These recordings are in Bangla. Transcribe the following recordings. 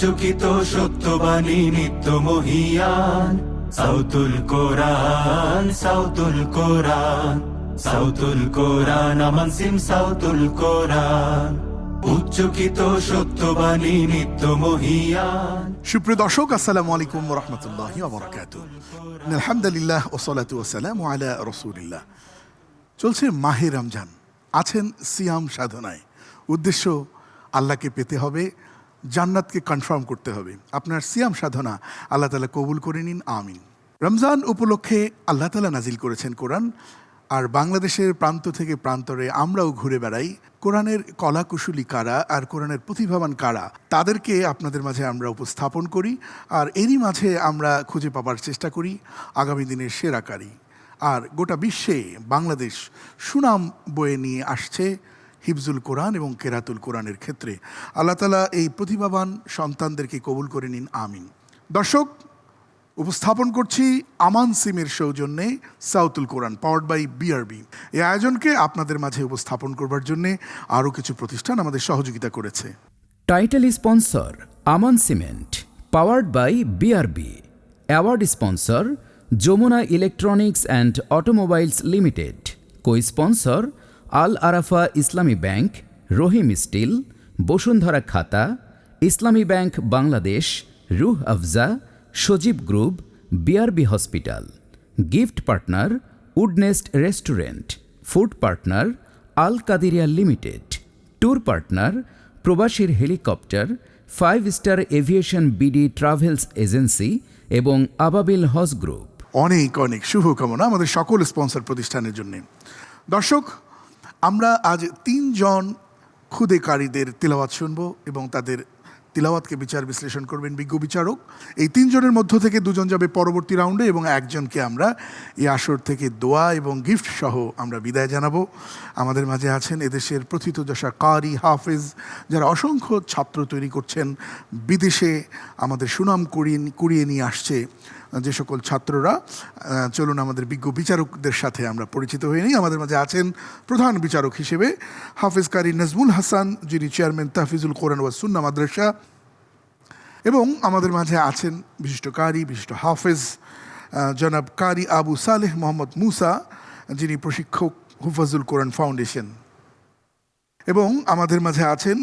উচ্চকিত সত্যবাণী নিত্য মহিয়ান, সাউতুল কোরআন, সাউতুল কোরআন, সাউতুল কোরআন, আমান সিম সাউতুল কোরআন, উচ্চকিত সত্যবাণী নিত্য মহিয়ান। সুপ্রিয় দর্শক, আসসালামু আলাইকুম ওয়া রাহমাতুল্লাহি ওয়া বারাকাতুহু। আলহামদুলিল্লাহ ওয়া সালাতু ওয়া সালামু আলা রাসূলিল্লাহ। চলছে মাহে রমজান, আছেন সিয়াম সাধনায়। উদ্দেশ্য আল্লাহকে পেতে হবে, জান্নাতকে কনফার্ম করতে হবে। আপনার সিয়াম সাধনা আল্লাহ তাআলা কবুল করে নিন, আমিন। রমজান উপলক্ষে আল্লাহ তাআলা নাজিল করেছেন কোরআন, আর বাংলাদেশের প্রান্ত থেকে প্রান্তরে আমরাও ঘুরে বেড়াই। কোরআনের কলাকুশলী কারা আর কোরআনের প্রতিভাবান কারা, তাদেরকে আপনাদের মাঝে আমরা উপস্থাপন করি, আর এরই মাঝে আমরা খুঁজে পাবার চেষ্টা করি আগামী দিনের সেরা কারি। আর গোটা বিশ্বে বাংলাদেশ সুনাম বয়ে নিয়ে আসছে হিফজুল কোরআন এবং কেরাতুল কোরআনের ক্ষেত্রে। আল্লাহ তাআলা এই প্রতিভাবান সন্তানদেরকে কবুল করে নিন, আমিন। দর্শক, উপস্থাপন করছি আমান সিমের সৌজন্যে সাউতুল কোরআন, পাওয়ার্ড বাই বিআরবি। এই আয়োজনকে আপনাদের মাঝে উপস্থাপন করবার জন্যে আরও কিছু প্রতিষ্ঠান আমাদের সহযোগিতা করেছে। Title sponsor Aman cement, powered by BRB. Award sponsor Jamuna electronics and automobiles limited. Co sponsor Al Arafah Islami bank, Rahim still, Bashundhara খাতা, ইসলামী bank Bangladesh, Rooh Afza, Sajib group, BRB hospital. Gift partner Woodnest restaurant. Food partner Al Qadiria limited. Tour partner প্রবাসীর helicopter, 5 star aviation BD travels agency এবং আবাবিল হজ গ্রুপ। অনেক অনেক শুভকামনা আমাদের সকল স্পন্সর প্রতিষ্ঠানের জন্য। দর্শক, আমরা আজ 3 জন খুদেকারীদের তিলাওয়াত শুনব এবং তাদের তিলাওয়াতকে বিচার বিশ্লেষণ করবেন বিজ্ঞ বিচারক। এই 3 জনের মধ্য থেকে 2 জন যাবে পরবর্তী রাউন্ডে এবং একজনকে আমরা এই আসর থেকে দোয়া এবং গিফট সহ আমরা বিদায় জানাবো। আমাদের মাঝে আছেন এদেশের প্রথিতযশা কারি, হাফেজ, যারা অসংখ্য ছাত্র তৈরি করছেন। বিদেশে আমাদের সুনাম কুড়িয়ে নিয়ে আসছে যে সকল ছাত্ররা। চলুন আমাদের বিজ্ঞ বিচারকদের সাথে আমরা পরিচিত হয়ে নিই। আমাদের মাঝে আছেন প্রধান বিচারক হিসেবে হাফেজ কারি নাজমুল হাসান, যিনি চেয়ারম্যান তাহফিজুল কোরআন ওয়া সুন্নাহ মাদ্রাসা। এবং আমাদের মাঝে আছেন বিশিষ্ট কারি, বিশিষ্ট হাফেজ জনাব কারি আবু সালেহ মোহাম্মদ মুসা, যিনি প্রশিক্ষক হুফাজুল কোরআন ফাউন্ডেশন। এবং আমাদের মাঝে আছেন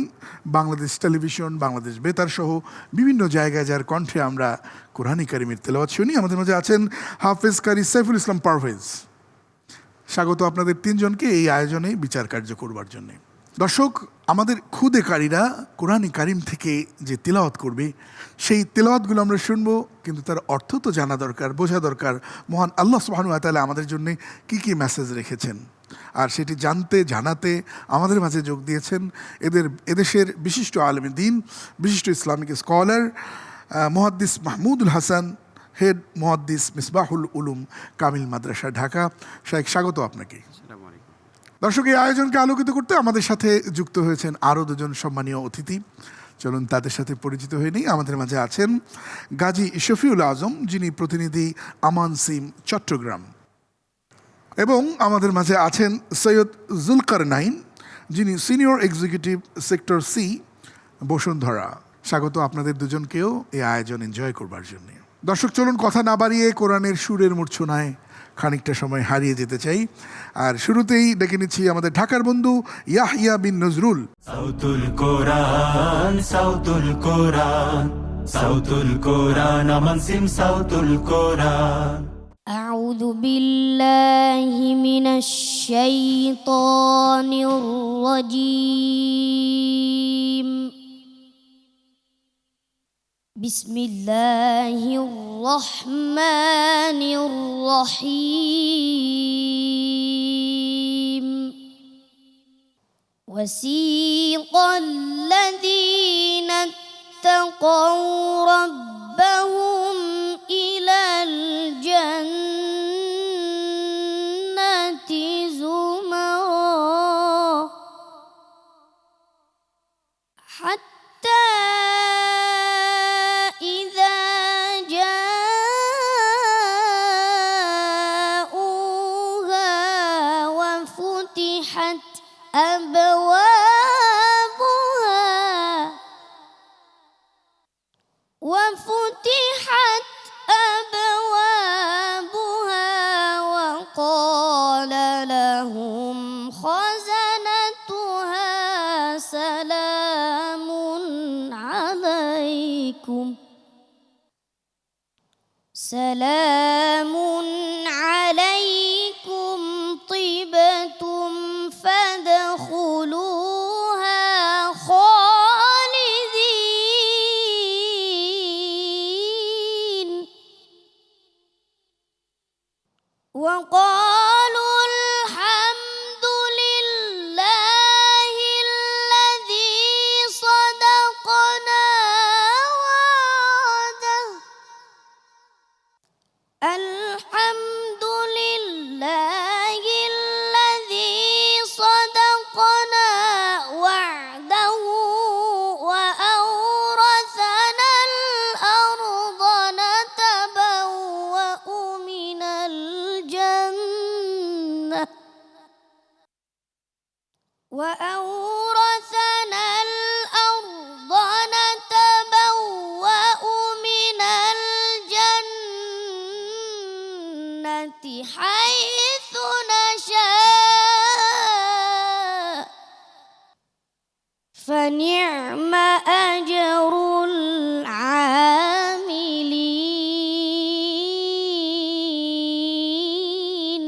বাংলাদেশ টেলিভিশন, বাংলাদেশ বেতার সহ বিভিন্ন জায়গায় যার কণ্ঠে আমরা কোরআন কারিমের তেলাওয়াত শুনি। আমাদের মাঝে আছেন হাফেজ কারি সাইফুল ইসলাম পারভেজ। স্বাগত আপনাদের 3 জনকে এই আয়োজনে বিচার কার্য করবার জন্যে। দর্শক, আমাদের খুদেকারীরা কোরআন কারিম থেকে যে তেলাওয়াত করবে, সেই তেলাওয়াতগুলো আমরা শুনবো, কিন্তু তার অর্থ তো জানা দরকার, বোঝা দরকার। মহান আল্লাহ সুবহানাহু ওয়া তাআলা আমাদের জন্য কী মেসেজ রেখেছেন, আর সেটি জানাতে আমাদের মাঝে যোগ দিয়েছেন এদেশের বিশিষ্ট আলেমে দ্বীন, বিশিষ্ট ইসলামিক স্কলার মুহাদ্দিস মাহমুদুল হাসান, হেড মুহাদ্দিস মিসবাহুল উলুম কামিল মাদ্রাসা, ঢাকা। শাইখ, স্বাগত আপনাকে। দর্শক, এই আয়োজনকে আলোকিত করতে আমাদের সাথে যুক্ত হয়েছেন আরও 2 জন সম্মানীয় অতিথি। চলুন তাদের সাথে পরিচিত হয়ে নিই। আমাদের মাঝে আছেন গাজী শফিউল আজম, যিনি প্রতিনিধি আমান সিম চট্টগ্রাম। এবং আমাদের মাঝে আছেন সৈয়দ জুলকারনাইন, যিনি senior executive sector C, Bashundhara. স্বাগত আপনাদের 2 জনকেও এই আয়োজন এনজয় করবার জন্য। দর্শক, চলুন কথা না বাড়িয়ে কোরআনের সুরের মূর্ছনায় খানিকটা সময় হারিয়ে যেতে চাই। আর শুরুতেই ডেকে নিচ্ছি আমাদের ঢাকার বন্ধু ইয়াহইয়া বিন নজরুল। সাউতুল কোরআন, সাউতুল কোরআন, সাউতুল কোরআন, আমান সিম সাউতুল কোরআন। أعوذ بالله من الشيطان الرجيم. بسم الله الرحمن الرحيم. وسيق الذين اتقوا ربهم إلى الجنة زمرا حتى إذا جاءوها وفتحت أبوابها سلام عليكم طبتم فادخلوها خالدين وقالوا الحمد لله الذي صدقنا وعده الحمد لله الذي صدقنا وعده وأورثنا الأرض نتبوأ من الجنة وأورثنا الأرض نتبوأ من الجنة حيث نشاء فنعم أجر العاملين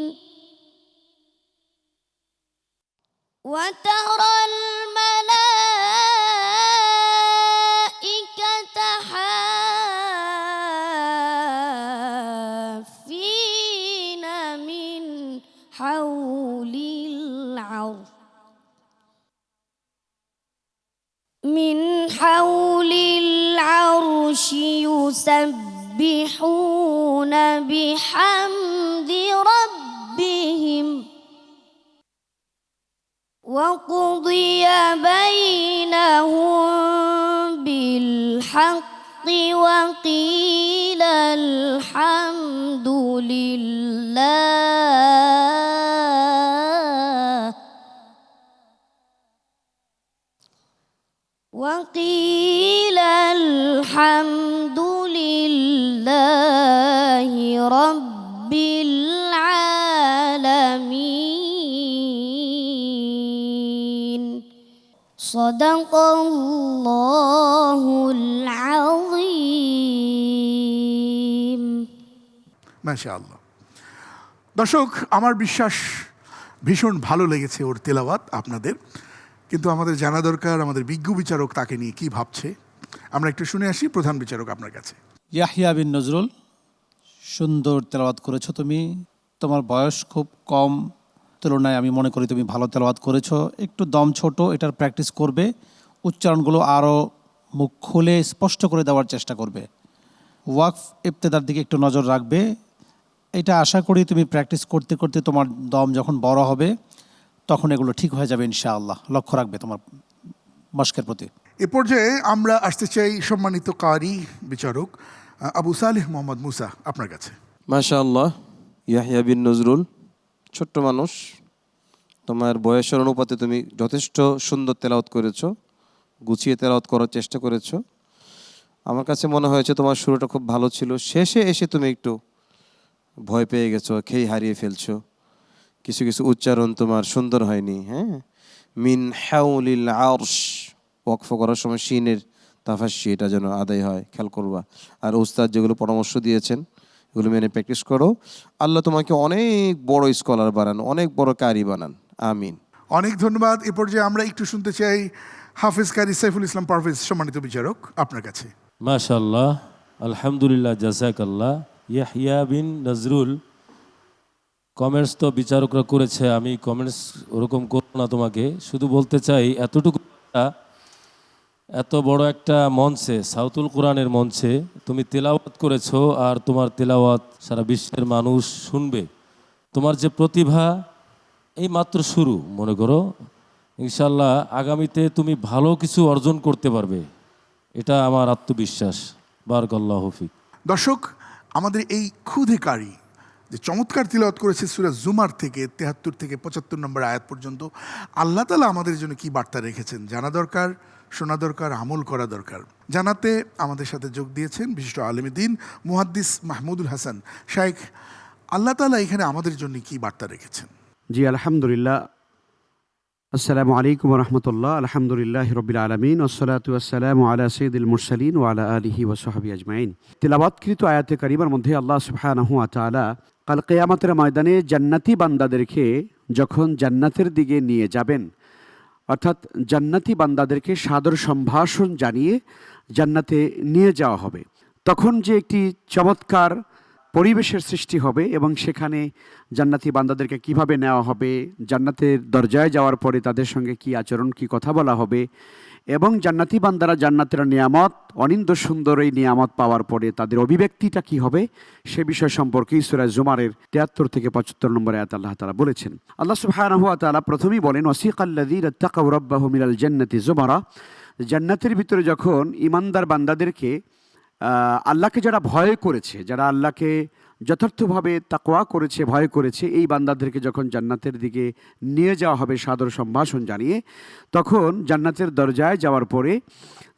وترى الملائكة حافين من حول العرش يسبحون بحمد ربهم وقضي بينهم بالحق وقيل الحمد لله وقيل الحمد لله رب العالمين صدق الله العظيم মাশাআল্লাহ। দর্শক, আমার বিশ্বাস ভীষণ ভালো লেগেছে ওর তেলাওয়াত আপনাদের, কিন্তু আমাদের জানা দরকার আমাদের বিজ্ঞ বিচারক তাকে নিয়ে কি ভাবছে। আমরা একটু শুনে আসি প্রধান বিচারক আপনার কাছে। ইয়াহিয়া বিন নজরুল, সুন্দর তেলাওয়াত করেছো তুমি। তোমার বয়স খুব কম তুলনায় আমি মনে করি তুমি ভালো তেলাওয়াত করেছো। একটু দম ছোট, এটার প্র্যাকটিস করবে, উচ্চারণগুলো আরও মুখ খুলে স্পষ্ট করে দেওয়ার চেষ্টা করবে। ওয়াকফ ইবতেদার দিকে একটু নজর রাখবে। এটা আশা করি তুমি প্র্যাকটিস করতে করতে তোমার দম যখন বড় হবে তখন এগুলো ঠিক হয়ে যাবে ইনশাআল্লাহ। লক্ষ্য রাখবে তোমার মশকের প্রতি। এ পর্যায়ে আমরা আসতে চাই সম্মানিত কারি বিচারক আবু সালেহ মোহাম্মদ মুসা আপনার কাছে। মাশাআল্লাহ, ইয়াহিয়া বিন নজরুল, ছোট্ট মানুষ, তোমার বয়সের অনুপাতে তুমি যথেষ্ট সুন্দর তেলাওয়াত করেছো, গুছিয়ে তেলাওয়াত করার চেষ্টা করেছো। আমার কাছে মনে হয়েছে তোমার শুরুটা খুব ভালো ছিল, শেষে এসে তুমি একটু ভয় পেয়ে গেছো, খেই হারিয়ে ফেলছো। কিছু কিছু উচ্চারণ তোমার সুন্দর হয়নি। হ্যাঁ, মিন হাউলিল আরশ, ওয়াকফ করার সময় শিনের তাফাসি এটা যেন আদায় হয়, খেয়াল করবা। আর উস্তাদ যেগুলো পরামর্শ দিয়েছেন এগুলো মেনে প্র্যাকটিস করো। আল্লাহ তোমাকে অনেক বড় স্কলার বানান, অনেক বড় কারি বানান, আমিন। অনেক ধন্যবাদ। এ পর্যায়ে আমরা একটু শুনতে চাই হাফেজ কারি সাইফুল ইসলাম পারভেজ, সম্মানিত বিচারক আপনার কাছে। মাশাআল্লাহ, আলহামদুলিল্লাহ, জাযাকাল্লাহ। ইয়াহিয়া বিন নজরুল, কমেন্টস তো বিচারকরা করেছে, আমি কমেন্টস ওরকম করব না। তোমাকে শুধু বলতে চাই এতটুকু, এত বড় একটা মঞ্চে, সাউতুল কোরআনের মঞ্চে তুমি তেলাওয়াত করেছো, আর তোমার তেলাওয়াত সারা বিশ্বের মানুষ শুনবে। তোমার যে প্রতিভা, এই মাত্র শুরু মনে করো। ইনশাল্লাহ আগামীতে তুমি ভালো কিছু অর্জন করতে পারবে, এটা আমার আত্মবিশ্বাস। বারাকাল্লাহু ফিক। দর্শক, আমাদের এই খুদে কারি যে চমৎকার তিলাওয়াত করেছে সূরা জুমার থেকে 73 থেকে 75 নম্বর আয়াত পর্যন্ত, আল্লাহ তাআলা আমাদের জন্য কি বার্তা রেখেছেন জানা দরকার, শোনা দরকার, আমল করা দরকার। জানাতে আমাদের সাথে যোগ দিয়েছেন বিশিষ্ট আলেমে দ্বীন মুহাদ্দিস মাহমুদুল হাসান শাইখ। আল্লাহ তাআলা এখানে আমাদের জন্য কি বার্তা রেখেছেন? জি আলহামদুলিল্লাহ, আসসালামু আলাইকুম রহমতুল্লাহ, আলহামদুলিল্লাহ রবিল আলমিন, ওসলাতু আসসালামু আলা সৈয়দুল মুরসালিন ওয়া আলা আলিহি ওয়া সাহবিহি আজমাইন। তিলাওয়াতকৃত আয়াতে কারিমার মধ্যে আল্লাহ সুবহানাহু ওয়া তাআলা কাল কিয়ামতের ময়দানে জান্নাতি বান্দাদেরকে যখন জান্নাতের দিকে নিয়ে যাবেন, অর্থাৎ জান্নাতি বান্দাদেরকে সাদর সম্ভাষণ জানিয়ে জান্নাতে নিয়ে যাওয়া হবে, তখন যে একটি চমৎকার পরিবেশের সৃষ্টি হবে এবং সেখানে জান্নাতি বান্দাদেরকে কিভাবে নেওয়া হবে, জান্নাতের দরজায় যাওয়ার পরে তাদের সঙ্গে কি আচরণ, কি কথা বলা হবে, এবং জান্নাতি বান্দারা জান্নাতের নিয়ামত, অনিন্দ সুন্দর এই নিয়ামত পাওয়ার পরে তাদের অভিব্যক্তিটা কি হবে, সে বিষয় সম্পর্কেই সূরা জুমারের 73 থেকে 75 নম্বর আয়াত আল্লাহ তাআলা বলেছেন। আল্লাহ সুবহানাহু ওয়া তাআলা প্রথমেই বলেন, ওয়াসিকাল্লাযীনা তাকাউ রাব্বাহুম মিনাল জান্নাতি যুমারা, জান্নাতের ভিতরে যখন ইমানদার বান্দাদেরকে আল্লাহকে যারা ভয় করেছে, যারা আল্লাহকে যথার্থভাবে তাকওয়া করেছে, ভয় করেছে, এই বান্দাদেরকে যখন জান্নাতের দিকে নিয়ে যাওয়া হবে সাদর সম্ভাষণ জানিয়ে, তখন জান্নাতের দরজায় যাওয়ার পরে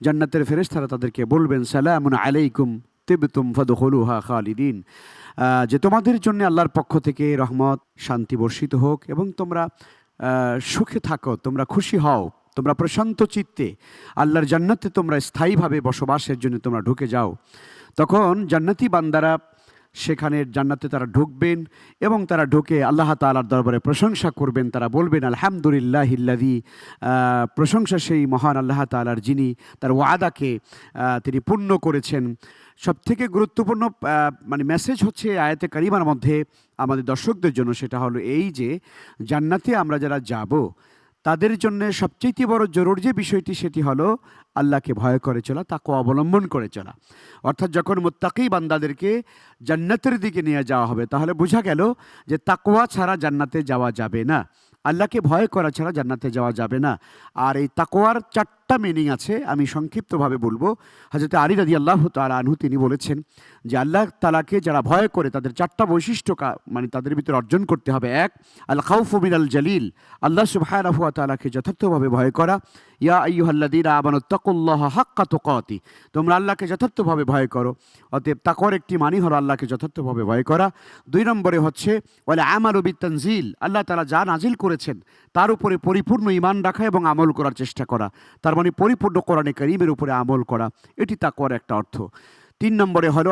জান্নাতের ফেরেশতারা তাদেরকে বলবেন, সালামুন আলাইকুম তিবতুম ফাদখুলুহা খালিদিন, যে তোমাদের জন্য আল্লাহর পক্ষ থেকে রহমত শান্তি বর্ষিত হোক এবং তোমরা সুখে থাকো, তোমরা খুশি হও, তোমরা প্রশান্ত চিত্তে আল্লাহর জান্নাতে তোমরা স্থায়ীভাবে বসবাসের জন্য তোমরা ঢুকে যাও। তখন জান্নাতি বান্দারা সেখানে জান্নাতে তারা ঢুকবেন এবং তারা ঢুকে আল্লাহ তাআলার দরবারে প্রশংসা করবেন। তারা বলবেন, আলহামদুলিল্লাহিল্লাযী, প্রশংসা সেই মহান আল্লাহ তাআলার যিনি তার ওয়াদাকে তিনি পূর্ণ করেছেন। সবথেকে গুরুত্বপূর্ণ মেসেজ হচ্ছে আয়াতে কারিমার মধ্যে আমাদের দর্শকদের জন্য, সেটা হলো এই যে জান্নাতে আমরা যারা যাব তাদের জন্য সবচেয়ে বড় জরুরি যে বিষয়টি, সেটি হলো আল্লাহকে ভয় করে চলা, তাকওয়া অবলম্বন করে চলা। অর্থাৎ যখন মুত্তাকি বান্দাদেরকে জান্নাতের দিকে নিয়ে যাওয়া হবে, তাহলে বোঝা গেল যে তাকওয়া ছাড়া জান্নাতে যাওয়া যাবে না, আল্লাহকে ভয় করা ছাড়া জান্নাতে যাওয়া যাবে না। আর এই তাকওয়ার 4টা মিনিং আছে, আমি সংক্ষিপ্তভাবে বলবো। হযরত আলী রাদিয়াল্লাহু তাআলা আনহু তিনি বলেছেন যে আল্লাহ তাআলাকে যারা ভয় করে তাদের 4টা বৈশিষ্ট্য তাদের ভিতরে অর্জন করতে হবে। 1, আল খাউফু মিনাল জালিল, আল্লাহ সুবহানাহু ওয়া তাআলাকে যথার্থভাবে ভয় করা। ইয়া আইয়ুহাল্লাযীনা আমানুত্তাকুল্লাহা হাক্কা তুকাতি, তোমরা আল্লাহকে যথার্থভাবে ভয় করো। অতএব তাকওয়ার একটি মানি হলো আল্লাহকে যথার্থভাবে ভয় করা। 2 নম্বরে হচ্ছে ওয়ালা আমালু বিতানজিল, আল্লাহ তাআলা যা নাজিল করেছেন তার উপরে পরিপূর্ণ ঈমান রাখা এবং আমল করার চেষ্টা করা, তার মানে পরিপূর্ণ কোরআনে কারীমের উপরে আমল করা, এটি তাকওয়ার একটা অর্থ। 3 নম্বরে হলো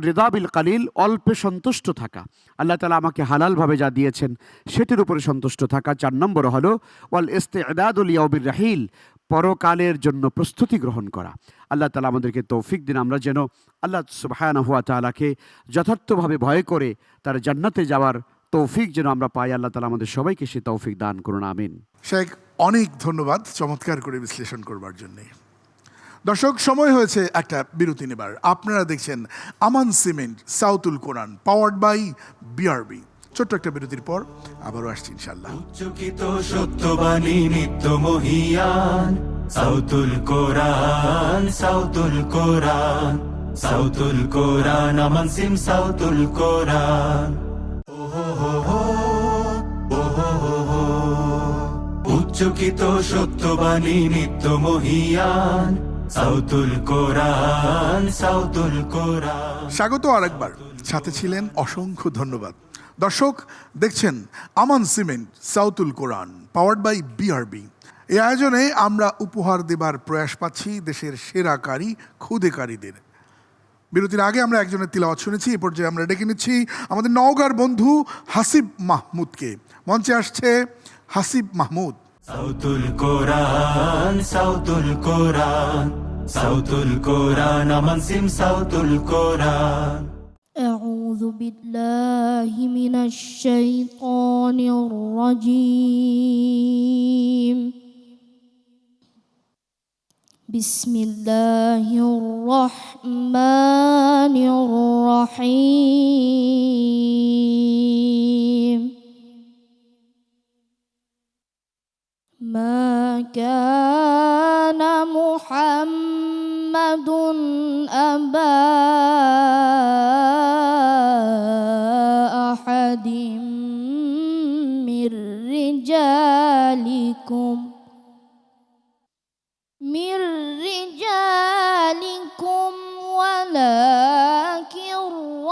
রিদা বিল কালিল, অল্পে সন্তুষ্ট থাকা, আল্লাহ তাআলা আমাকে হালালভাবে যা দিয়েছেন সেটির উপরে সন্তুষ্ট থাকা। 4 নম্বরে হলো ওয়াল ইস্তিদাদু লিয়াউমির রাহিল, পরকালের জন্য প্রস্তুতি গ্রহণ করা। আল্লাহ তাআলা আমাদেরকে তৌফিক দিন, আমরা যেন আল্লাহ সুবহানাহু ওয়া তাআলাকে যথার্থভাবে ভয় করে তার জান্নাতে যাওয়ার তৌফিক যেন আমরা পাই। আল্লাহ তাআলা আমাদের সবাইকে সে তৌফিক দান করুন, আমিন। শেখ, অনেক ধন্যবাদ চমৎকার করে বিশ্লেষণ করবার জন্যে। দর্শক, সময় হয়েছে একটা বিরতি নেবার। আপনারা দেখছেন Aman cement Sautul Quran powered by BRB. ছোট্ট একটা বিরতির পর আবারও আসছি ইনশাআল্লাহ। উচ্চকিত সত্যবাণী নিত্য মহিয়ান, সাউতুল কোরআন, সাউতুল কোরআন, সাউতুল কোরআন, আমান সিম সাউতুল কোরআন। উচ্চকিত সত্যবাণী নিত্য মহিয়ান, সাউতুল কোরআন, সাউতুল কোরআন। স্বাগত আরেকবার, সাথে ছিলেন অসংখ্য ধন্যবাদ। দর্শক, দেখছেন Aman cement Sautul Quran powered by BRB. এই আয়োজনে আমরা উপহার দেবার প্রয়াস পাচ্ছি দেশের সেরা কারি, খুদে কারিদের। বিরতির আগে আমরা একজনের তিলাওয়াত শুনেছি, এ পর্যায়ে আমরা ডেকে নিচ্ছি আমাদের নওগাঁর বন্ধু হাসিব মাহমুদকে। মঞ্চে আসছে হাসিব মাহমুদ। সাউতুল কোরআন, সাউতুল কোরআন, সাউতুল কোরআন, আমান সিম সাউতুল কোরআন। أعوذ بالله من الشيطان الرجيم. بسم الله الرحمن الرحيم. ما كان محمد أبا أحد من رجالكم ولكن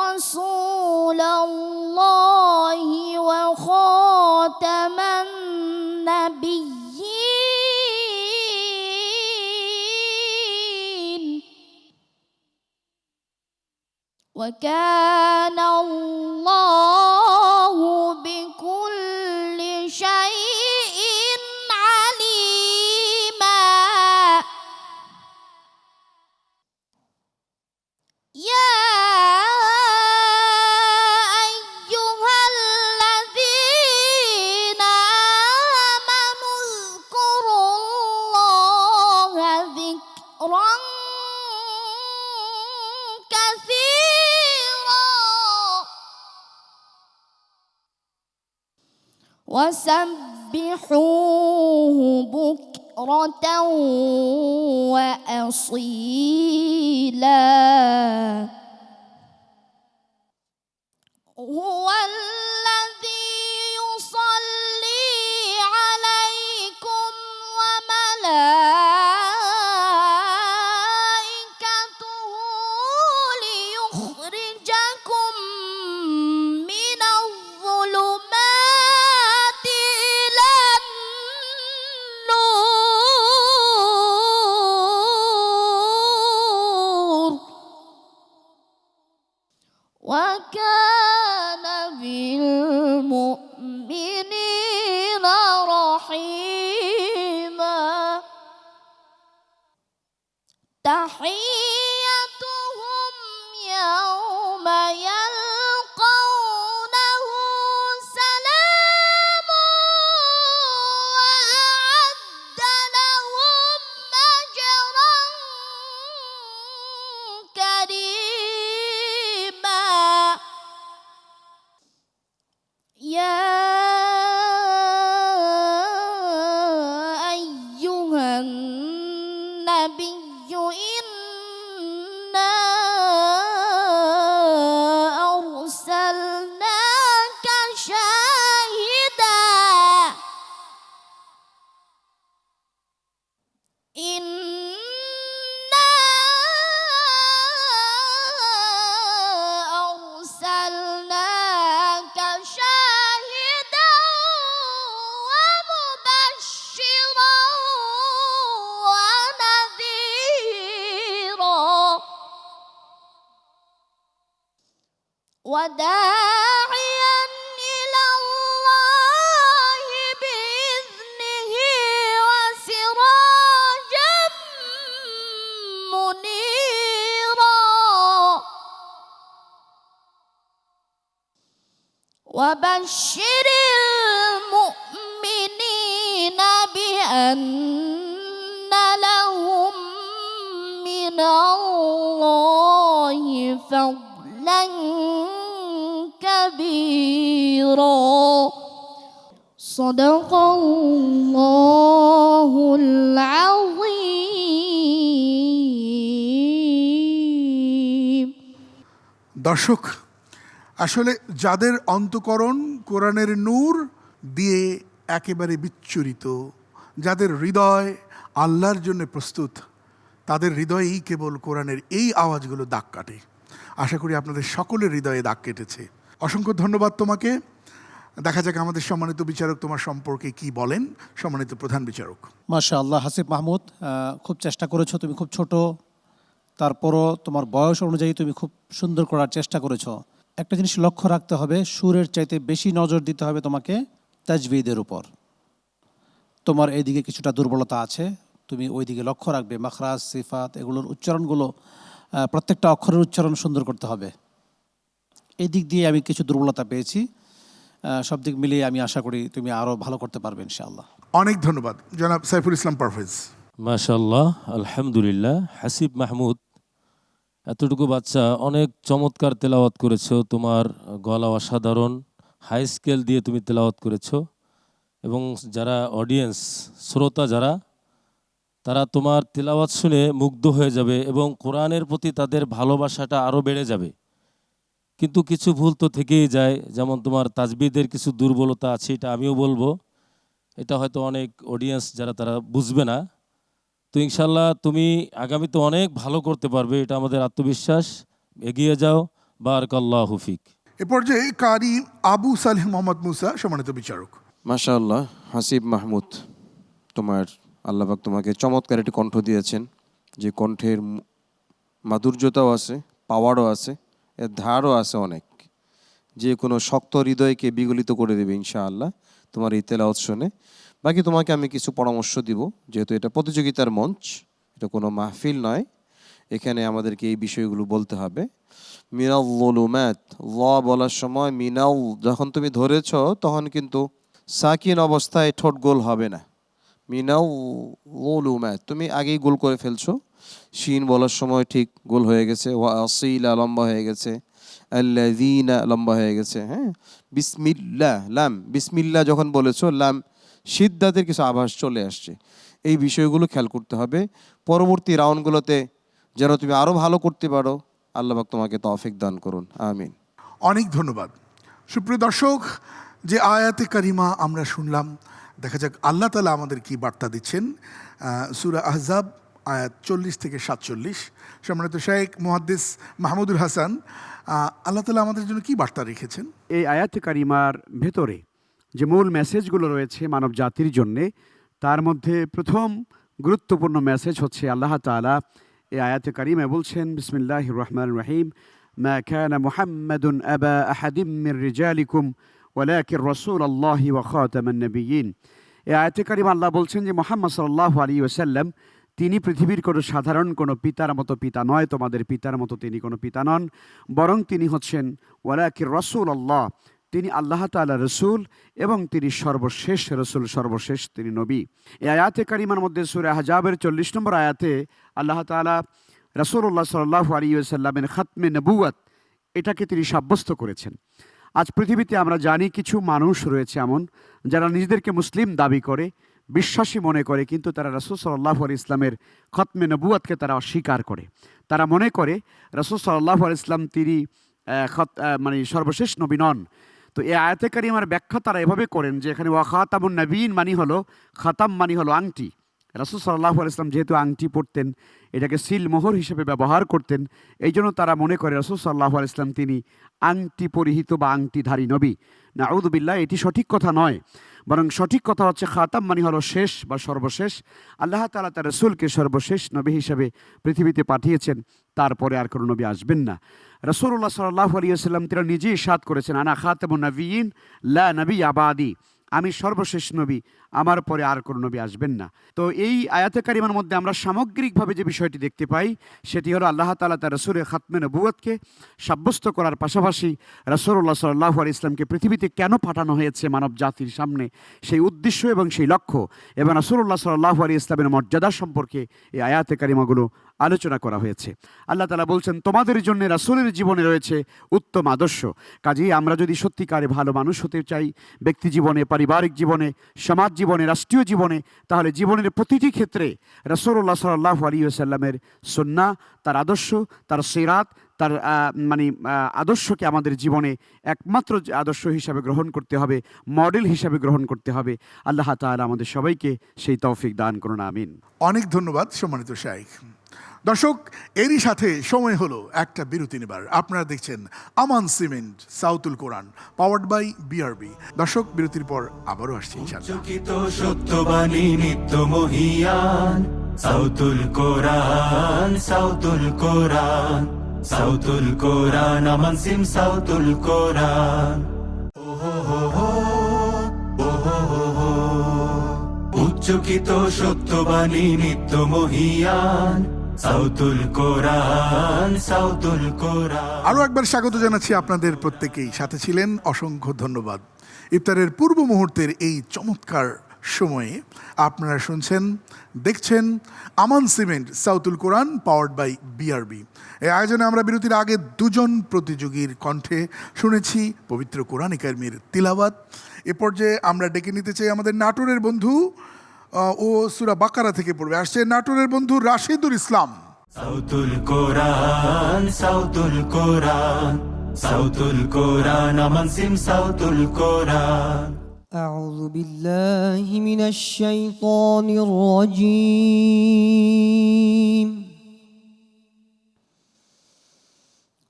رسول الله وخاتم النبيين. وكان الله بكل شيء عليما يا أيها الذين آمنوا اذكروا الله ذكرا كثيرا وسبحوه بكرة وأصيلا هو الذي يصلي عليكم وملائكته ليخرجكم من الظلمات إلى النور وكان بالمؤمنين رحيما تحيتهم يوم يلقونه سلام وأعد لهم أجرا كريما يا أيها النبي إنا أرسلناك شاهدا إنا أرسلناك شاهدا ومبشرا ونذيرا وداعيا إلى الله بإذنه وسراجا منيرا وبشر المؤمنين بأن لهم من الله فضلا كبيرا صدق الله العظيم দর্শক, আসলে যাদের অন্তঃকরণ কোরআনের নূর দিয়ে একেবারে বিচ্ছুরিত, যাদের হৃদয় আল্লাহর জন্য প্রস্তুত, তাদের হৃদয়েই কেবল কোরআনের এই আওয়াজগুলো দাগ কাটে। আশা করি আপনাদের সকলের হৃদয়ে দাগ কেটেছে। অসংখ্য ধন্যবাদ তোমাকে। দেখা যাক আমাদের সম্মানিত বিচারক তোমার সম্পর্কে কি বলেন। সম্মানিত প্রধান বিচারক। মাশাআল্লাহ হাসিব মাহমুদ, খুব চেষ্টা করেছো। তুমি খুব ছোট, তারপরও তোমার বয়স অনুযায়ী তুমি খুব সুন্দর করার চেষ্টা করেছো। একটা জিনিস লক্ষ্য রাখতে হবে, সুরের চাইতে বেশি নজর দিতে হবে তোমাকে তাজবিদের উপর। তোমার এইদিকে কিছুটা দুর্বলতা আছে, তুমি ওই দিকে লক্ষ্য রাখবে। মাখরাজ, সিফাত, এগুলোর উচ্চারণগুলো প্রত্যেকটা অক্ষরের উচ্চারণ সুন্দর করতে হবে। এই দিক দিয়ে আমি কিছু দুর্বলতা পেয়েছি। সব দিক মিলিয়ে আমি আশা করি তুমি আরও ভালো করতে পারবে ইনশাআল্লাহ। অনেক ধন্যবাদ জনাব সাইফুল ইসলাম পারভেজ। মাশাআল্লাহ, আলহামদুলিল্লাহ। হাসিব মাহমুদ, এতটুকু বাচ্চা অনেক চমৎকার তেলাওয়াত করেছো। তোমার গলা অসাধারণ, হাই স্কেল দিয়ে তুমি তেলাওয়াত করেছো এবং যারা অডিয়েন্স, শ্রোতা যারা, তারা তোমার তেলাওয়াত শুনে মুগ্ধ হয়ে যাবে এবং কোরআনের প্রতি তাদের ভালোবাসাটা আরও বেড়ে যাবে। কিন্তু কিছু ভুল তো থেকেই যায়, যেমন তোমার তাজবিদের কিছু দুর্বলতা আছে, এটা আমিও বলবো। এটা হয়তো অনেক অডিয়েন্স যারা তারা বুঝবে না। তো ইনশাল্লাহ তুমি আগামীতে অনেক ভালো করতে পারবে, এটা আমাদের আত্মবিশ্বাস। এগিয়ে যাও, বারাকাল্লাহু ফিক। এ পর্যায়ে কারি আবু সালেহ মোহাম্মদ মুসা, সম্মানিত বিচারক। মাশাআল্লাহ হাসিব মাহমুদ, তোমার আল্লাহ পাক তোমাকে চমৎকার একটি কণ্ঠ দিয়েছেন, যে কণ্ঠের মাধুর্যতাও আছে, পাওয়ারও আছে এর ধারও আছে অনেক, যে কোনো শক্ত হৃদয়কে বিগলিত করে দেবে ইনশাআল্লাহ তোমার এই তেলাওয়াত শুনে। বাকি তোমাকে আমি কিছু পরামর্শ দিব, যেহেতু এটা প্রতিযোগিতার মঞ্চ, এটা কোনো মাহফিল নয়, এখানে আমাদেরকে এই বিষয়গুলো বলতে হবে। মিনাল যুলুমাত, ল বলার সময় মিনাল যখন তুমি ধরেছ তখন কিন্তু সাকিন অবস্থায় ঠোঁট গোল হবে না। মিনাল যুলুমাত তুমি আগেই গোল করে ফেলছো, শিন বলার সময় ঠিক গোল হয়ে গেছে, ওয়া আসিলা লম্বা হয়ে গেছে, আল্লাযীনা লম্বা হয়ে গেছে। হ্যাঁ, বিসমিল্লাহ লাম, বিসমিল্লাহ যখন বলেছো লাম সিদ্ধাতের কিছু আভাস চলে আসছে। এই বিষয়গুলো খেয়াল করতে হবে। পরবর্তী রাউন্ডগুলোতে যেন তুমি আরও ভালো করতে পারো, আল্লাহ পাক তোমাকে তৌফিক দান করুন, আমিন। অনেক ধন্যবাদ। সুপ্রিয় দর্শক, যে আয়াতে কারিমা আমরা শুনলাম, দেখা যাক আল্লাহ তাআলা আমাদের কি বার্তা দিচ্ছেন। সূরা আহজাব আয়াত 40 থেকে 47। সম্মানিত শাইখ মুহাদ্দিস মাহমুদুল হাসান, আল্লাহ তাআলা আমাদের জন্য কি বার্তা রেখেছেন? এই আয়াতে কারিমার ভেতরে যে মূল মেসেজগুলো রয়েছে মানব জাতির জন্যে, তার মধ্যে প্রথম গুরুত্বপূর্ণ মেসেজ হচ্ছে আল্লাহ তাআলা এই আয়াতে কারিমায় বলছেন, বিসমিল্লাহির রহমানির রহিম, মা কানা মুহাম্মাদুন আবা আহাদিম মির রিজালিকুম ওয়ালাকিন রাসূলুল্লাহি ওয়া খাতামান নবিয়্যিন। এই আয়াতে কারিমা আল্লাহ বলছেন যে মুহাম্মদ সাল্লাল্লাহু আলাইহি ওয়াসাল্লাম তিনি পৃথিবীর কোনো সাধারণ কোনো পিতার মতো পিতা নয়, তোমাদের পিতার মতো তিনি কোনো পিতা নন, বরং তিনি হচ্ছেন ওয়ালাকিন রাসূলুল্লাহ, তিনি আল্লাহ তাআলা রসুল এবং তিনি সর্বশেষ রসুল, সর্বশেষ তিনি নবী। এই আয়াতে কারিমার মধ্যে সূরা আহজাবের 40 নম্বর আয়াতে আল্লাহ তাআলা রাসূলুল্লাহ সাল্লাল্লাহু আলাইহি ওয়াসাল্লামের খাতমে নবুয়ত এটাকে তিনি সাব্যস্ত করেছেন। আজ পৃথিবীতে আমরা জানি কিছু মানুষ রয়েছে এমন যারা নিজেদেরকে মুসলিম দাবি করে, বিশ্বাসী মনে করে, কিন্তু তারা রাসূল সাল্লাল্লাহু আলাইহি ইসলামের খতমে নবুয়তকে তারা অস্বীকার করে। তারা মনে করে রাসূল সাল্লাল্লাহু আলাইহি ইসলাম তিনি মানে সর্বশেষ নবী নন। তো এই আয়াতে কারিমার ব্যাখ্যা তারা এভাবে করেন যে এখানে ওয়া খাতামুন নবীন মানি হলো, খাতাম মানি হলো আংটি। রাসূল সাল্লাল্লাহু আলাইহি ইসলাম যেহেতু আংটি পরতেন, এটাকে সিল মোহর হিসেবে ব্যবহার করতেন, এই জন্য তারা মনে করে রাসূল সাল্লাল্লাহু আলাইহি ইসলাম তিনি আংটি পরিহিত বা আংটিধারী নবী। নাউযু বিল্লাহ, এটি সঠিক কথা নয়, বরং সঠিক কথা হচ্ছে খাতাম মানে হলো শেষ বা সর্বশেষ। আল্লাহ তাআলা তার রাসূলকে সর্বশেষ নবী হিসেবে পৃথিবীতে পাঠিয়েছেন, তারপরে আর কোনো নবী আসবেন না। রাসূলুল্লাহ সাল্লাল্লাহু আলাইহি ওয়াসাল্লাম তিনি নিজেই ইরশাদ করেছেন, আনা খাতামুন নবিয়্যিন লা নবিয়্যা বাদি, আমি সর্বশেষ নবী, আমার পরে আর কোনো নবী আসবেন না। তো এই আয়াতে কারিমার মধ্যে আমরা সামগ্রিকভাবে যে বিষয়টি দেখতে পাই সেটি হলো আল্লাহ তাআলা তার রাসূলের খাতমে নবুয়তকে সাব্যস্ত করার পাশাপাশি রাসূলুল্লাহ সাল্লাল্লাহু আলাইহি ইসলামকে পৃথিবীতে কেন পাঠানো হয়েছে মানব জাতির সামনে, সেই উদ্দেশ্য এবং সেই লক্ষ্য, এবং রাসূলুল্লাহ সাল্লাল্লাহু আলাইহি ইসলামের মর্যাদা সম্পর্কে এই আয়াতে কারিমাগুলো আলোচনা করা হয়েছে। আল্লাহ তাআলা বলছেন, তোমাদের জন্য রাসূলের জীবনে রয়েছে উত্তম আদর্শ। কাজেই আমরা যদি সত্যিকারে ভালো মানুষ হতে চাই, ব্যক্তি জীবনে, পারিবারিক জীবনে, সমাজ জীবনে, রাষ্ট্রীয় জীবনে, তাহলে জীবনের প্রতিটি ক্ষেত্রে রাসূলুল্লাহ সাল্লাল্লাহু আলাইহি ওয়াসাল্লামের সুন্নাহ, তার আদর্শ, তার সিরাত, তার আদর্শকে আমাদের জীবনে একমাত্র আদর্শ হিসাবে গ্রহণ করতে হবে, মডেল হিসাবে গ্রহণ করতে হবে। আল্লাহ তাআলা আমাদের সবাইকে সেই তৌফিক দান করুন, আমিন। অনেক ধন্যবাদ সম্মানিত শাইখ। দর্শক, এরই সাথে সময় হলো একটা বিরতি নেবার। আপনারা দেখছেন Aman cement Sautul Quran, powered by BRB. দর্শক, বিরতির পর আবারও আসছি ইনশাআল্লাহ। চকিত সত্যবাণী নিত্য মহিয়ান, সাউতুল কোরআন, সাউতুল কোরআন, সাউতুল কোরআন, আমান সিম সাউতুল কোরআন। উচ্চকিত সত্যবাণী নিত্য মহিয়ান, সাউতুল কোরআন, সাউতুল কোরআন। আরও একবার স্বাগত জানাচ্ছি আপনাদের প্রত্যেকেই। সাথে ছিলেন, অসংখ্য ধন্যবাদ। ইফতারের পূর্ব মুহূর্তের এই চমৎকার সময়ে আপনারা শুনছেন, দেখছেন Aman cement Sautul Quran, powered by BRB. এই আয়োজনে আমরা বিরতির আগে দুজন প্রতিযোগীর কণ্ঠে শুনেছি পবিত্র কোরআন কারিমের তিলাওয়াত। এ পর্যায়ে আমরা ডেকে নিতে চাই আমাদের নাটোরের বন্ধু, ও সূরা বাকারা থেকে পড়বে, আসছে নাটোরের বন্ধু রাশিদুল ইসলাম। সাউতুল কোরআন, সাউতুল কোরআন, সাউতুল কোরআন, আমান সিম সাউতুল কোরআন। أعوذ بالله من الشيطان الرجيم.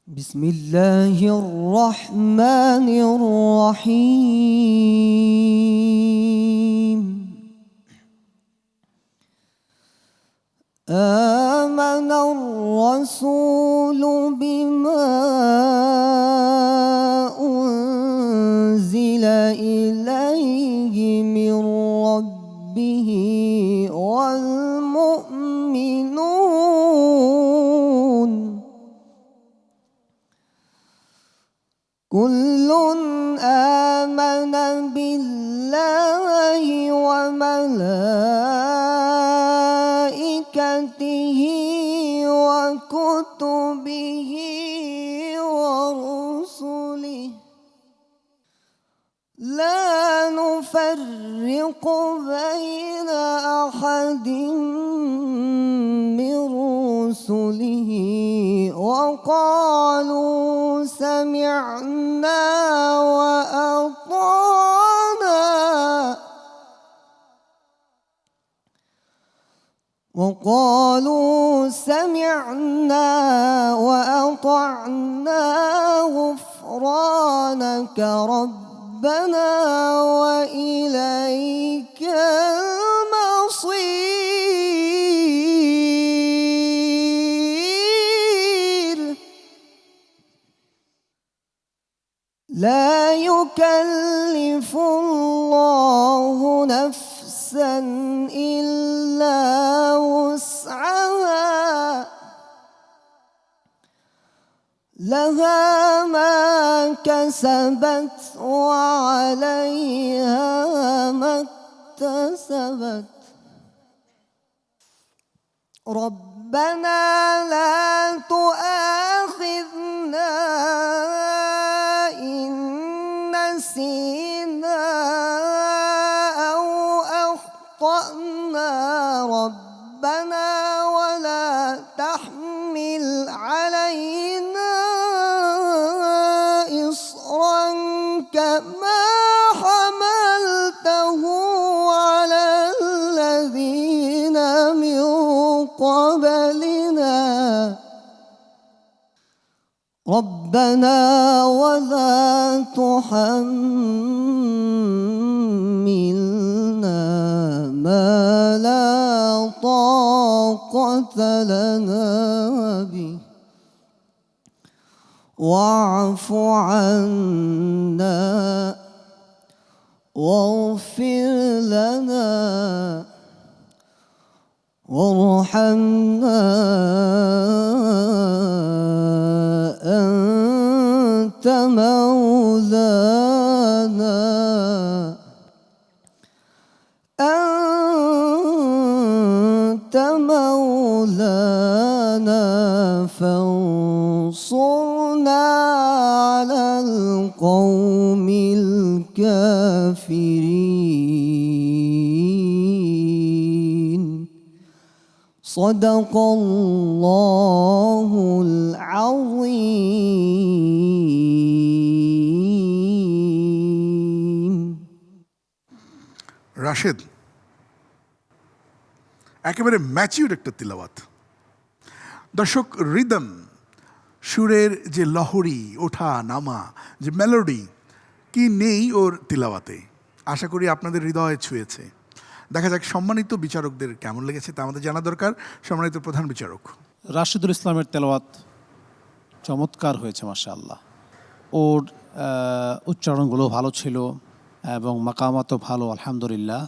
بسم الله الرحمن الرحيم. آمن الرسول بما أنزل إليه من ربه والمؤمنون كل آمن بالله وملائكته وكتبه ورسله لا نفرق بين أحد من رسله وقالوا سمعنا وأطعنا غفرانك ربنا وإليك المصير لا يكلف الله نفسا إلا وسعها لها ما كسبت وعليها ما اكتسبت ربنا لا تؤاخذنا إن نسينا أو أخطأنا ربنا ولا تحمل علينا إصرا كما حملته على الذين من قبلنا ربنا ولا تحملنا ما لا طاقة لنا به واعف عنا واغفر لنا وارحمنا أنت مولانا فانصرنا على القوم الكافرين صدق الله العظيم রাশেদ, একেবারে ম্যাচিউর একটা তিলাওয়াত। দর্শক, রিদম, সুরের যে লহরী, ওঠা নামা, যে মেলোডি, কি নেই ওর তিলাওয়াতে। আশা করি আপনাদের হৃদয়ে ছুঁয়েছে। দেখা যাক সম্মানিত বিচারকদের কেমন লেগেছে, তা আমাদের জানা দরকার। সম্মানিত প্রধান বিচারক রাশিদুল ইসলামের তেলাওয়াত চমৎকার হয়েছে মাশাআল্লাহ। ওর উচ্চারণগুলো ভালো ছিল এবং মাকামাতও ভালো, আলহামদুলিল্লাহ।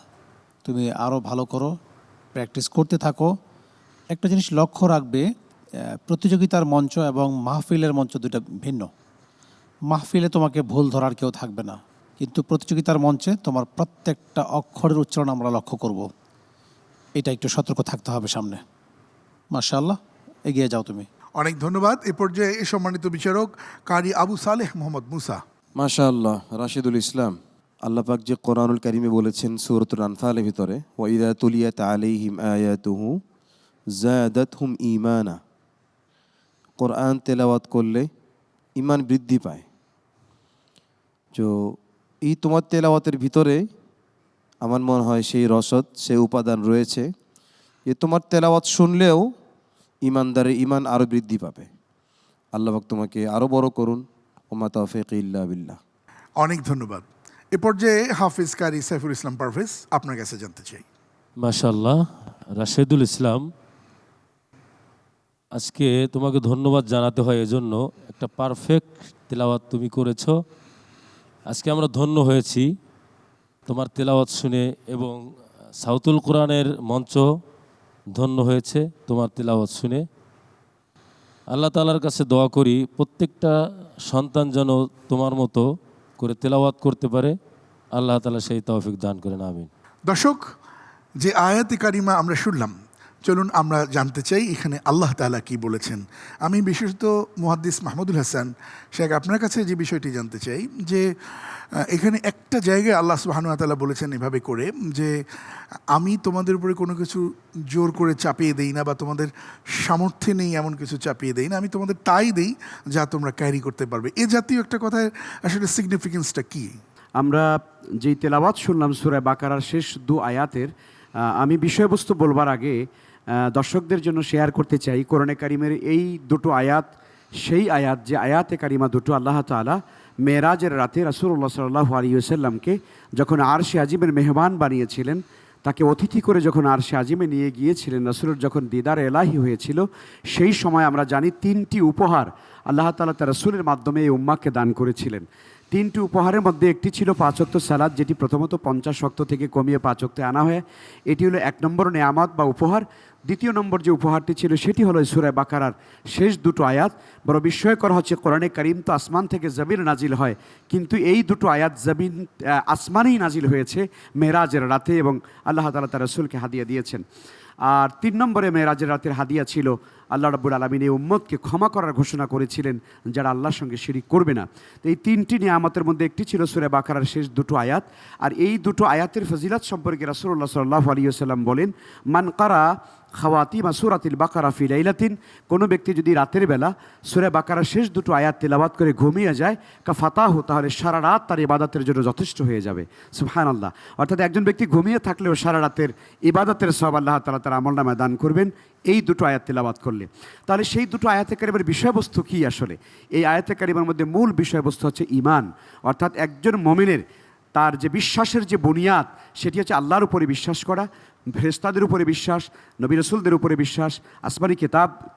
তুমি আরও ভালো করো, প্র্যাকটিস করতে থাকো। একটা জিনিস লক্ষ্য রাখবে, প্রতিযোগিতার মঞ্চ এবং মাহফিলের মঞ্চ দুটো ভিন্ন। মাহফিলে তোমাকে ভুল ধরার কেউ থাকবে না, কিন্তু প্রতিযোগিতার মঞ্চে তোমার প্রত্যেকটা অক্ষরের উচ্চারণ আমরা লক্ষ্য করব। এটা একটু সতর্ক থাকতে হবে সামনে। মাশাআল্লাহ, এগিয়ে যাও তুমি। অনেক ধন্যবাদ। এ পর্যায়ে সম্মানিত বিচারক কারি আবু সালেহ মোহাম্মদ মুসা। মাশাআল্লাহ, রাশিদুল ইসলাম। আল্লাহ পাক যে কোরআনুল কারিমে বলেছেন সূরাতুল আনফালের ভিতরে, ওয়া ইযা তুলিয়াত আলাইহিম আয়াতুহু যাদাতহুম ঈমানা, কোরআন তেলাওয়াত করলে ঈমান বৃদ্ধি পায়। তো এই তোমার তেলাওয়াতের ভিতরে আমার মনে হয় সেই রসদ, সেই উপাদান রয়েছে যে তোমার তেলাওয়াত শুনলেও ঈমানদারের ঈমান আরও বৃদ্ধি পাবে। আল্লাহ পাক তোমাকে আরও বড় করুন। ওমা তাওফীক ইল্লা বিল্লাহ। অনেক ধন্যবাদ। এ পর্যায়ে হাফিজ কারি সাইফুল ইসলাম পারভেজ, আপনার কাছে জানতে চাই। মাশাআল্লাহ, রাশেদুল ইসলাম আজকে তোমাকে ধন্যবাদ জানাতে হয় এজন্য, একটা পারফেক্ট তেলাওয়াত তুমি করেছো। আজকে আমরা ধন্য হয়েছি তোমার তেলাওয়াত শুনে, এবং সাউতুল কোরআনের মঞ্চ ধন্য হয়েছে তোমার তেলাওয়াত শুনে। আল্লাহ তাআলার কাছে দোয়া করি প্রত্যেকটা সন্তান যেন তোমার মতো করে তেলাওয়াত করতে পারে। আল্লাহ তাআলা সেই তৌফিক দান করেন, আমিন। দর্শক, যে আয়াতে কারিমা আমরা শুনলাম, চলুন আমরা জানতে চাই এখানে আল্লাহ তাআলা কি বলেছেন। আমি বিশেষত মুহাদ্দিস মাহমুদুল হাসান শেখ আপনার কাছে যে বিষয়টি জানতে চাই, যে এখানে একটা জায়গায় আল্লাহ সুবহানাহু ওয়া তাআলা বলেছেন এভাবে করে যে আমি তোমাদের উপরে কোনো কিছু জোর করে চাপিয়ে দেই না, বা তোমাদের সামর্থ্যে নেই এমন কিছু চাপিয়ে দেই না, আমি তোমাদের তাই দেই যা তোমরা ক্যারি করতে পারবে। এ জাতীয় একটা কথায় আসলে সিগনিফিকেন্সটা কী? আমরা যেই তেলাওয়াত শুনলাম সূরা বাকারার শেষ 2 আয়াতের, আমি বিষয়বস্তু বলবার আগে দর্শকদের জন্য শেয়ার করতে চাই কোরআনে কারিমের এই 2 আয়াত সেই আয়াত যে আয়াতে কারিমা 2 আল্লাহ তাআলা মেরাজের রাতে রাসূলুল্লাহ সাল্লাল্লাহু আলাইহি ওয়াসাল্লামকে যখন আরশে আজিমের মেহমান বানিয়েছিলেন, তাকে অতিথি করে যখন আরশে আজিমে নিয়ে গিয়েছিলেন, রাসূলের যখন দিদার এলাহি হয়েছিল, সেই সময় আমরা জানি 3টি উপহার আল্লাহ তাআলা তার রাসূলের মাধ্যমে এই উম্মাহকে দান করেছিলেন। 3টি উপহারের মধ্যে একটি ছিল 5 ওয়াক্ত সালাত, যেটি প্রথমত 50 ওয়াক্ত থেকে কমিয়ে 5 ওয়াক্তে আনা হয়। এটি হলো 1 নম্বর নেয়ামত বা উপহার। দ্বিতীয় নম্বর যে উপহারটি ছিল সেটি হলো সূরা বাকারার শেষ 2 আয়াত। বড় বিস্ময়কর হচ্ছে, কোরআনে কারীম তো আসমান থেকে জমিন নাজিল হয়, কিন্তু এই 2 আয়াত জমিন আসমানেই নাজিল হয়েছে মেরাজের রাতে, এবং আল্লাহ তাআলা তার রাসূলকে হাদিয়া দিয়েছেন। আর 3 নম্বরে মেরাজের রাতের হাদিয়া ছিল আল্লাহ রাব্বুল আলামিন এই উম্মতকে ক্ষমা করার ঘোষণা করেছিলেন যারা আল্লাহর সঙ্গে শিরিক করবে না। তো এই 3টি নিয়ামতের মধ্যে একটি ছিল সূরা বাকারার শেষ 2 আয়াত। আর এই 2 আয়াতের ফজিলত সম্পর্কে রাসূলুল্লাহ সাল্লাল্লাহু আলাইহি ওয়াসাল্লাম বলেন, মান কারা খাওয়াতিমা সূরাতিল বাকারা ফি লাইলাতিন, কোনো ব্যক্তি যদি রাতের বেলা সূরা বাকারার শেষ 2 আয়াত তেলাওয়াত করে ঘুমিয়ে যায়, কাফাতাহু, তাহলে সারা রাত তার ইবাদতের জন্য যথেষ্ট হয়ে যাবে। সুবহানাল্লাহ। অর্থাৎ একজন ব্যক্তি ঘুমিয়ে থাকলেও সারা রাতের ইবাদতের সওয়াব আল্লাহ তাআলা তার আমলনামায় দান করবেন এই 2 আয়াত তেলাওয়াত করলে। তাহলে সেই 2 আয়াতে কারিমের বিষয়বস্তু কি? আসলে এই আয়াতে কারিমের মধ্যে মূল বিষয়বস্তু হচ্ছে ঈমান, অর্থাৎ একজন মুমিনের তার যে বিশ্বাসের যে বুনিয়াদ সেটি হচ্ছে আল্লাহর উপরে বিশ্বাস করা, ফেরেশতাদের উপরে বিশ্বাস, নবী রাসূলদের উপরে বিশ্বাস, আসমানি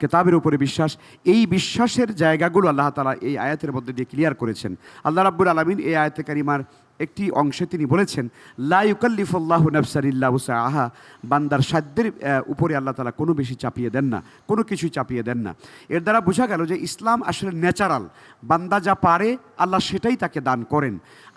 কেতাবের উপরে বিশ্বাস। এই বিশ্বাসের জায়গাগুলো আল্লাহ তাআলা এই আয়াতের মধ্যে দিয়ে ক্লিয়ার করেছেন। আল্লাহ রাব্বুল আলামিন এই আয়াতে কারিমার একটি অংশে তিনি বলেছেন, লা ইউকাল্লিফুল্লাহু নাফসান ইল্লা উসআহা, বান্দার সাধ্যের উপরে আল্লাহ তাআলা কোনো বেশি চাপিয়ে দেন না, কোনো কিছুই চাপিয়ে দেন না। এর দ্বারা বোঝা গেল যে ইসলাম আসলে ন্যাচারাল, বান্দা যা পারে আল্লাহ সেটাই তাকে দান করেন।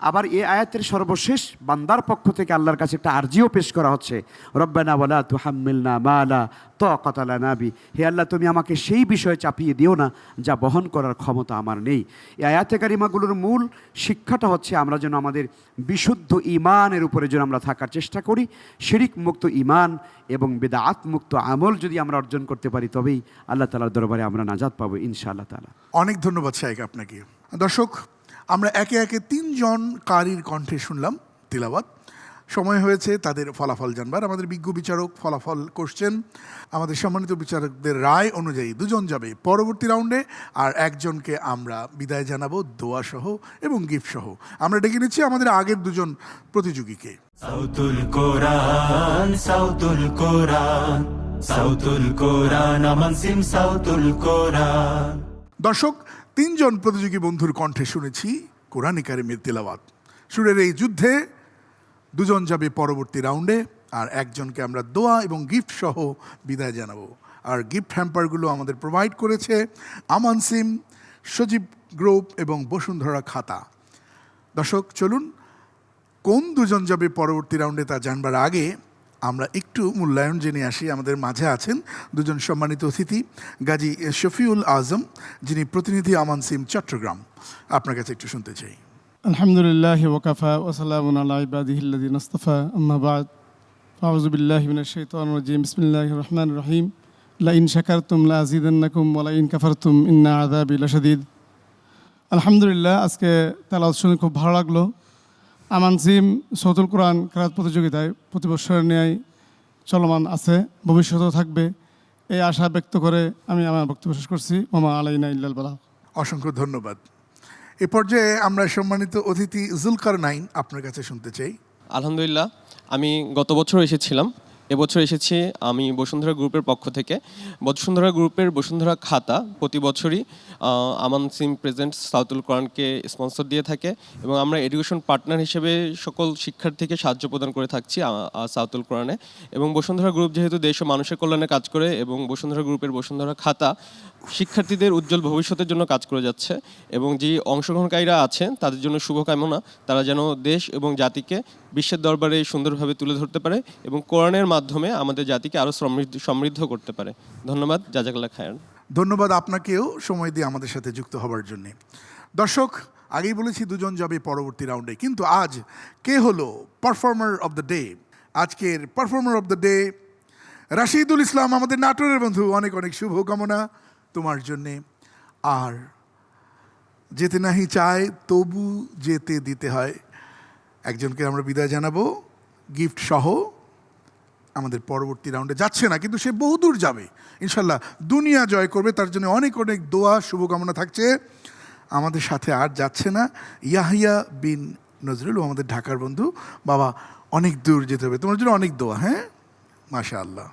আবার এই আয়াতের সর্বশেষ বান্দার পক্ষ থেকে আল্লাহর কাছে একটা আরজিও পেশ করা হচ্ছে, রব্বানা ওয়ালা তুহাম্মিলনা মা লা তাকাতা লানা বি, হে আল্লাহ তুমি আমাকে সেই বিষয়ে চাপিয়ে দিও না যা বহন করার ক্ষমতা আমার নেই। এই আয়াতে কারিমাগুলোর মূল শিক্ষাটা হচ্ছে আমরা যেন আমাদের বিশুদ্ধ ঈমানের উপরে যেন আমরা থাকার চেষ্টা করি। শিরিক মুক্ত ঈমান এবং বিদআত মুক্ত আমল যদি আমরা অর্জন করতে পারি, তবেই আল্লাহ তাআলার দরবারে আমরা নাজাত পাবো ইনশাআল্লাহ তাআলা। অনেক ধন্যবাদ শাইখ আপনাকে। দর্শক, আমরা একে একে 3 জন কারির কণ্ঠে শুনলাম তিলাওয়াত। সময় হয়েছে তাদের ফলাফল জানবার। আমাদের বিজ্ঞ বিচারক ফলাফল করছেন। আমাদের সম্মানিত বিচারকদের রায় অনুযায়ী 2 জন যাবে পরবর্তী রাউন্ডে, আর 1 জনকে আমরা বিদায় জানাবো দোয়া সহ এবং গিফট সহ। আমরা ডেকে নিচ্ছি আমাদের আগের 2 জন প্রতিযোগীকে। সাউতুল কোরআন, সাউতুল কোরআন, সাউতুল কোরআন, আমান সিম সাউতুল কোরআন। দর্শক, 3 জন প্রতিযোগী বন্ধুর কণ্ঠে শুনেছি কোরআন কারিমের তিলাওয়াত। সুরের এই যুদ্ধে 2 জন যাবে পরবর্তী রাউন্ডে, আর 1 জনকে আমরা দোয়া এবং গিফট সহ বিদায় জানাবো। আর গিফট হ্যাম্পারগুলো আমাদের প্রোভাইড করেছে আমান সিম, সজীব গ্রুপ এবং বসুন্ধরা খাতা। দর্শক, চলুন কোন 2 জন যাবে পরবর্তী রাউন্ডে তা জানবার আগে আমরা একটু মূল্যায়ন জেনে আসি। আমাদের মাঝে আছেন 2 জন সম্মানিত অতিথি, গাজী শফিউল আজম, যিনি প্রতিনিধি আমান সিম চট্টগ্রাম। আপনার কাছে একটু শুনতে চাই। আলহামদুলিল্লাহ ওয়াকাফা ওয়াসালামুন আলা ইবাদিহিল্লাযিনা ইসতাফা, আম্মা বা'দ, ফাউযু বিল্লাহি মিনাশ শাইতানির রাজীম, বিসমিল্লাহির রহমানির রহিম, লা ইন শাকারতুম লা আযীদান্নাকুম ওয়া লা ইন কাফারতুম ইন্না আযাবি লাশাদীদ। আলহামদুলিল্লাহ, আজকে তেলাওয়াত শুনে খুব ভালো লাগলো। আমান সিম সাউতুল কোরআন কেরাত প্রতিযোগিতায় প্রতি বছরের ন্যায় চলমান আছে, ভবিষ্যতেও থাকবে, এই আশা ব্যক্ত করে আমি আমার বক্তব্য শেষ করছি। ওমা আলাইনা ইল্লাল বালাগ। অসংখ্য ধন্যবাদ। এ পর্যায়ে আমরা সম্মানিত অতিথি জুলকারনাইন আপনার কাছে শুনতে চাই। আলহামদুলিল্লাহ, আমি গত বছর এসেছিলাম, এবছর এসেছি আমি বসুন্ধরা গ্রুপের পক্ষ থেকে। বসুন্ধরা গ্রুপের বসুন্ধরা খাতা প্রতি বছরই আমান সিম প্রেজেন্ট সাউতুল কোরআনকে স্পন্সর দিয়ে থাকে এবং আমরা এডুকেশন পার্টনার হিসেবে সকল শিক্ষার্থীকে সাহায্য প্রদান করে থাকছি সাউতুল কোরআনে। এবং বসুন্ধরা গ্রুপ যেহেতু দেশ ও মানুষের কল্যাণে কাজ করে এবং বসুন্ধরা গ্রুপের বসুন্ধরা খাতা শিক্ষার্থীদের উজ্জ্বল ভবিষ্যতের জন্য কাজ করে যাচ্ছে এবং যে অংশগ্রহণকারীরা আছেন তাদের জন্য শুভকামনা, তারা যেন দেশ এবং জাতিকে বিশ্বের দরবারে সুন্দরভাবে তুলে ধরতে পারে এবং কোরআনের মাধ্যমে আমাদের জাতিকে আরও সমৃদ্ধ করতে পারে। ধন্যবাদ, জাজাকাল্লাহ খায়রান। ধন্যবাদ আপনাকেও সময় দিয়ে আমাদের সাথে যুক্ত হওয়ার জন্যে। দর্শক, আগেই বলেছি দুজন যাবে পরবর্তী রাউন্ডে, কিন্তু আজ কে হলো পারফর্মার অফ দ্য ডে? আজকের performer of the day Rashidul Islam, আমাদের নাটোরের বন্ধু। অনেক অনেক শুভকামনা তোমার জন্যে। আর যেতে নাহি চায় তবু যেতে দিতে হয়, একজনকে আমরা বিদায় জানাবো গিফট সহ। আমাদের পরবর্তী রাউন্ডে যাচ্ছে না, কিন্তু সে বহুদূর যাবে ইনশাল্লাহ, দুনিয়া জয় করবে। তার জন্য অনেক অনেক দোয়া শুভকামনা থাকছে। আমাদের সাথে আর যাচ্ছে না ইয়াহিয়া বিন নজরুল, আমাদের ঢাকার বন্ধু। বাবা, অনেক দূর যেতে হবে, তোমার জন্য অনেক দোয়া। হ্যাঁ, মাশাআল্লাহ।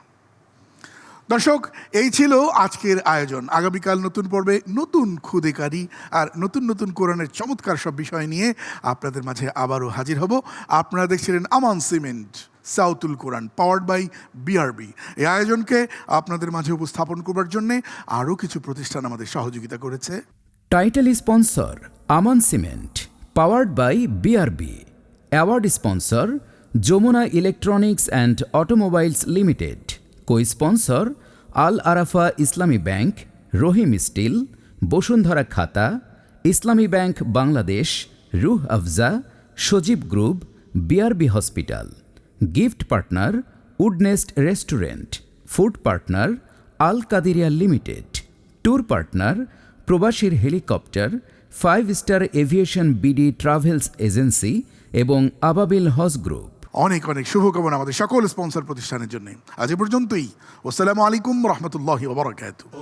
দর্শক, এই ছিল আজকের আয়োজন। আগামীকাল নতুন পর্বে নতুন খুদেকারি আর নতুন নতুন কোরআনের চমৎকার সব বিষয় নিয়ে আপনাদের মাঝে আবারও হাজির হব। আপনারা দেখছিলেন Aman cement Sautul Quran powered by BRB. এই আয়োজনকে আপনাদের মাঝে উপস্থাপন করবার জন্যে আরও কিছু প্রতিষ্ঠান আমাদের সহযোগিতা করেছে। Title sponsor Aman cement powered by BRB. Award sponsor Jamuna electronics and automobiles limited. Co sponsor Al Arafah Islami bank, Rahim still, Bashundhara খাতা, ইসলামী bank Bangladesh, Rooh Afza, Sajib group, BRB hospital. Gift partner Woodnest restaurant. Food partner Al Qadiria limited. Tour partner প্রবাসীর helicopter, 5 star aviation BD travels agency এবং আবাবিল হজ গ্রুপ। অনেক অনেক শুভকামনা আমাদের সকল স্পন্সর প্রতিষ্ঠানের জন্য। আজ এ পর্যন্তই। আসসালামু আলাইকুম রহমতুল্লাহি ওয়া বারাকাতুহু।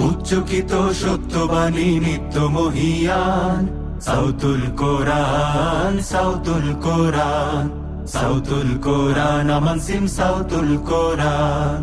উচ্চকিত সত্যবাণী নিত্য মহিয়ান সাউতুল কোরআন, সাউতুল কোরআন, সাউতুল কোরআন, আমান সিম সাউতুল কোরআন।